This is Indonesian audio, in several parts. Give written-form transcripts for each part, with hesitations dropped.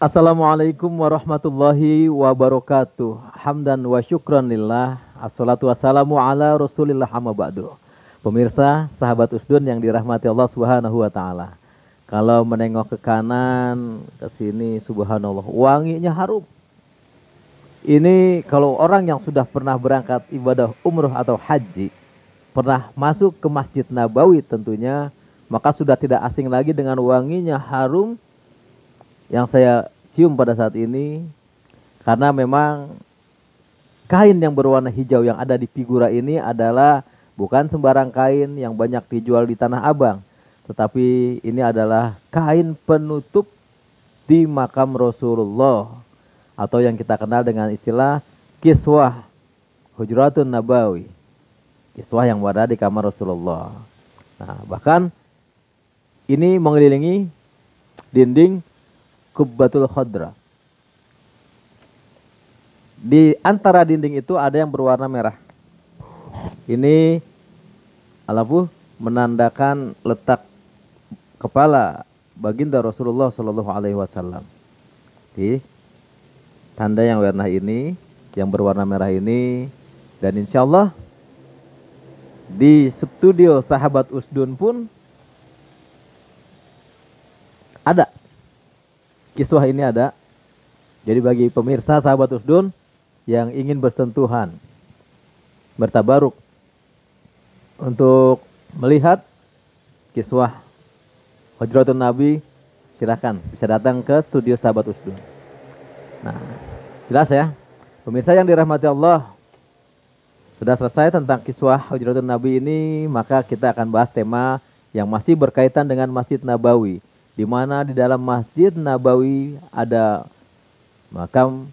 Assalamualaikum warahmatullahi wabarakatuh. Hamdan wa syukran lillah. Assalatu wassalamu ala rasulillah amma ba'du. Pemirsa, sahabat Usdun yang dirahmati Allah subhanahu wa ta'ala. Kalau menengok ke kanan, ke sini, subhanallah, wanginya harum. Ini kalau orang yang sudah pernah berangkat ibadah umroh atau haji, pernah masuk ke Masjid Nabawi tentunya, maka sudah tidak asing lagi dengan wanginya harum yang saya cium pada saat ini, karena memang kain yang berwarna hijau yang ada di figura ini adalah bukan sembarang kain yang banyak dijual di Tanah Abang, tetapi ini adalah kain penutup di makam Rasulullah, atau yang kita kenal dengan istilah kiswah Hujratun Nabawi, kiswah yang berada di kamar Rasulullah. Nah, bahkan ini mengelilingi dinding Kubbatul Khadra. Di antara dinding itu ada yang berwarna merah. Ini alafu menandakan letak kepala baginda Rasulullah Shallallahu Alaihi Wasallam. Di tanda yang warna ini, yang berwarna merah ini, dan insya Allah di studio sahabat Usdun pun ada. Kiswah ini ada. Jadi bagi pemirsa sahabat Usdun yang ingin bersentuhan, bertabaruk untuk melihat kiswah Hujratun Nabi, silakan bisa datang ke studio sahabat Usdun. Nah, jelas ya. Pemirsa yang dirahmati Allah, sudah selesai tentang kiswah Hujratun Nabi ini, maka kita akan bahas tema yang masih berkaitan dengan Masjid Nabawi, di mana di dalam Masjid Nabawi ada makam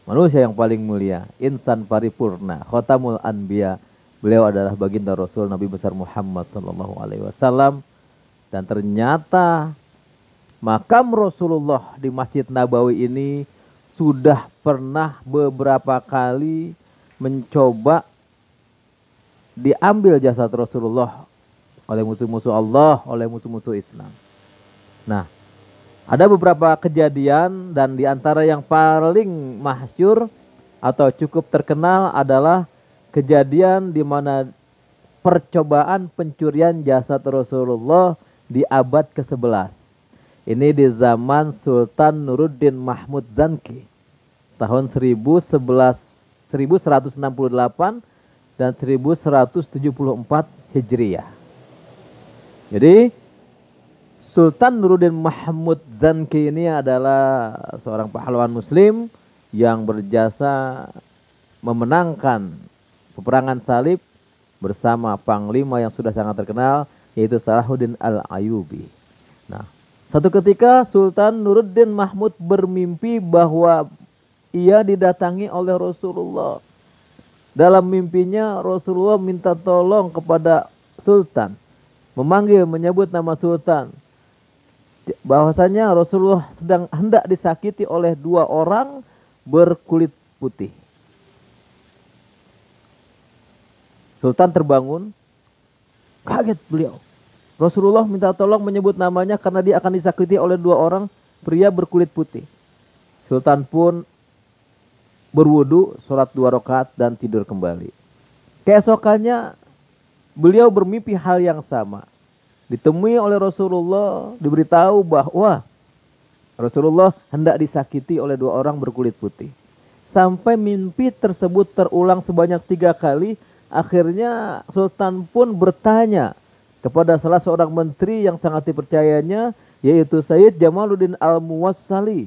manusia yang paling mulia, insan paripurna, khotamul anbiya. Beliau adalah baginda Rasul Nabi besar Muhammad sallallahu alaihi wasallam. Dan ternyata makam Rasulullah di Masjid Nabawi ini sudah pernah beberapa kali mencoba diambil jasad Rasulullah oleh musuh-musuh Allah, oleh musuh-musuh Islam. Nah, ada beberapa kejadian, dan diantara yang paling masyhur atau cukup terkenal adalah kejadian di mana percobaan pencurian jasad Rasulullah di abad ke-11. Ini di zaman Sultan Nuruddin Mahmud Zanki tahun 1168 dan 1174 Hijriah. Jadi Sultan Nuruddin Mahmud Zanki ini adalah seorang pahlawan muslim yang berjasa memenangkan peperangan salib bersama panglima yang sudah sangat terkenal, yaitu Salahuddin Al-Ayyubi. Nah, satu ketika Sultan Nuruddin Mahmud bermimpi bahwa ia didatangi oleh Rasulullah. Dalam mimpinya Rasulullah minta tolong kepada Sultan, menyebut nama Sultan, bahwasanya Rasulullah sedang hendak disakiti oleh dua orang berkulit putih. Sultan terbangun, kaget beliau. Rasulullah minta tolong menyebut namanya karena dia akan disakiti oleh dua orang pria berkulit putih. Sultan pun berwudu, sholat 2 rakaat dan tidur kembali. Keesokannya beliau bermimpi hal yang sama. Ditemui oleh Rasulullah, diberitahu bahwa Rasulullah hendak disakiti oleh dua orang berkulit putih. Sampai mimpi tersebut terulang sebanyak 3 kali, akhirnya Sultan pun bertanya kepada salah seorang menteri yang sangat dipercayanya, yaitu Sayyid Jamaluddin Al-Muwassali.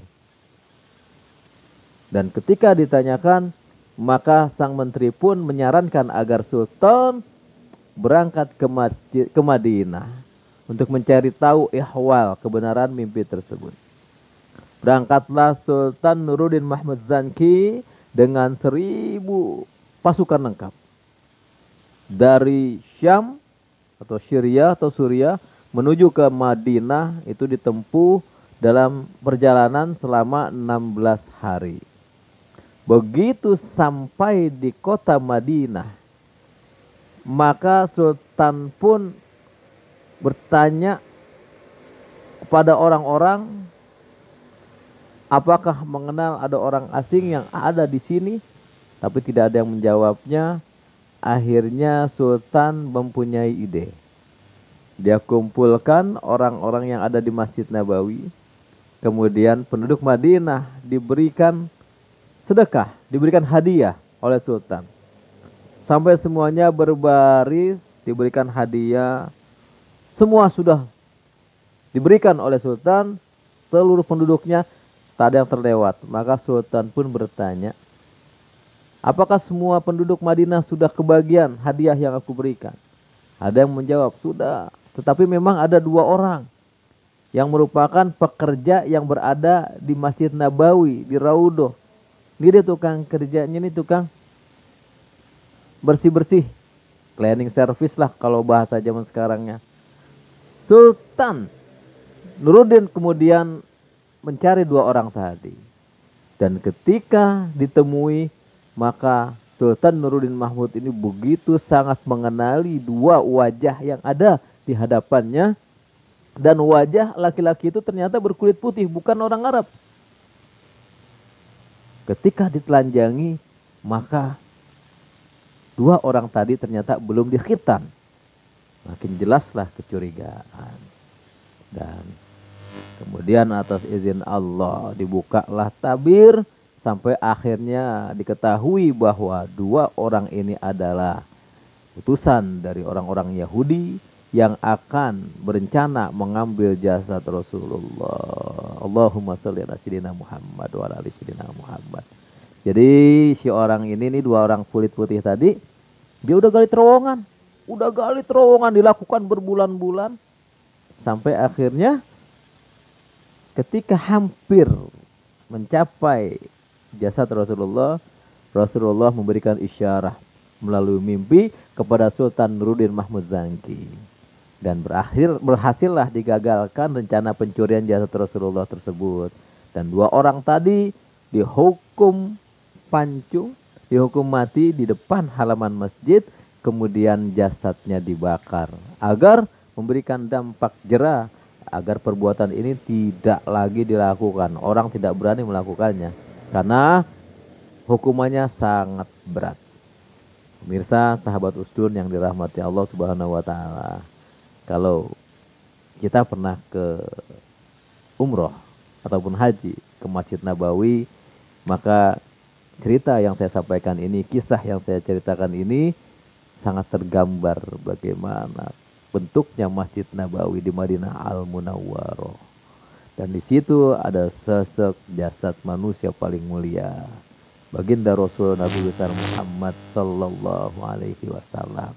Dan ketika ditanyakan, maka sang menteri pun menyarankan agar Sultan berangkat ke Madinah untuk mencari tahu ihwal kebenaran mimpi tersebut. Berangkatlah Sultan Nuruddin Mahmud Zanki dengan 1000 pasukan lengkap dari Syam atau Syria menuju ke Madinah. Itu ditempuh dalam perjalanan selama 16 hari. Begitu sampai di kota Madinah, maka Sultan pun bertanya kepada orang-orang apakah mengenal ada orang asing yang ada di sini? Tapi tidak ada yang menjawabnya. Akhirnya Sultan mempunyai ide. Dia kumpulkan orang-orang yang ada di Masjid Nabawi. Kemudian penduduk Madinah diberikan sedekah, diberikan hadiah oleh Sultan. Sampai semuanya berbaris, diberikan hadiah. Semua sudah diberikan oleh Sultan, seluruh penduduknya tak ada yang terlewat. Maka Sultan pun bertanya, apakah semua penduduk Madinah sudah kebagian hadiah yang aku berikan? Ada yang menjawab, sudah. Tetapi memang ada 2 orang yang merupakan pekerja yang berada di Masjid Nabawi, di Raudhah. Ini dia tukang kerjanya, ini tukang bersih-bersih. Cleaning service lah kalau bahasa zaman sekarangnya. Sultan Nuruddin kemudian mencari 2 orang tadi. Dan ketika ditemui, maka Sultan Nuruddin Mahmud ini begitu sangat mengenali 2 wajah yang ada di hadapannya. Dan wajah laki-laki itu ternyata berkulit putih, bukan orang Arab. Ketika ditelanjangi, maka 2 orang tadi ternyata belum dikhitan. Makin jelaslah kecurigaan. Dan kemudian atas izin Allah dibukalah tabir. Sampai akhirnya diketahui bahwa 2 orang ini adalah utusan dari orang-orang Yahudi yang akan berencana mengambil jasad Rasulullah. Allahumma sholli ala sayyidina Muhammad wa ala ali sayyidina Muhammad. Jadi si orang ini nih 2 orang kulit putih tadi, dia udah gali terowongan. Udah gali terowongan dilakukan berbulan-bulan. Sampai akhirnya ketika hampir mencapai jasad Rasulullah, Rasulullah memberikan isyarat melalui mimpi kepada Sultan Nuruddin Mahmud Zangki. Dan berhasillah digagalkan rencana pencurian jasad Rasulullah tersebut. Dan 2 orang tadi dihukum pancung, dihukum mati di depan halaman masjid. Kemudian jasadnya dibakar agar memberikan dampak jera, agar perbuatan ini tidak lagi dilakukan. Orang tidak berani melakukannya karena hukumannya sangat berat. Pemirsa, sahabat Usdun yang dirahmati Allah Subhanahu wa taala. Kalau kita pernah ke umroh ataupun haji ke Masjid Nabawi, maka cerita yang saya sampaikan ini, kisah yang saya ceritakan ini sangat tergambar bagaimana bentuknya Masjid Nabawi di Madinah Al-Munawwarah. Dan di situ ada sosok jasad manusia paling mulia, baginda Rasul Nabi besar Muhammad sallallahu alaihi wasallam.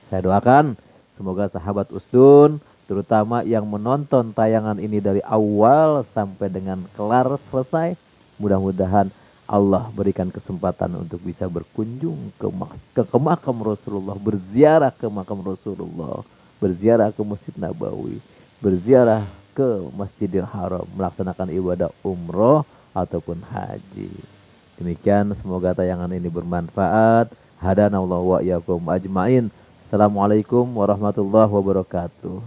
Saya doakan semoga sahabat Usdun, terutama yang menonton tayangan ini dari awal sampai dengan kelar selesai, mudah-mudahan Allah berikan kesempatan untuk bisa berkunjung ke makam Rasulullah, berziarah ke makam Rasulullah, berziarah ke Masjid Nabawi, berziarah ke Masjidil Haram, melaksanakan ibadah umroh ataupun haji. Demikian, semoga tayangan ini bermanfaat. Hadanallahu wa iyyakum ajmain. Assalamualaikum warahmatullahi wabarakatuh.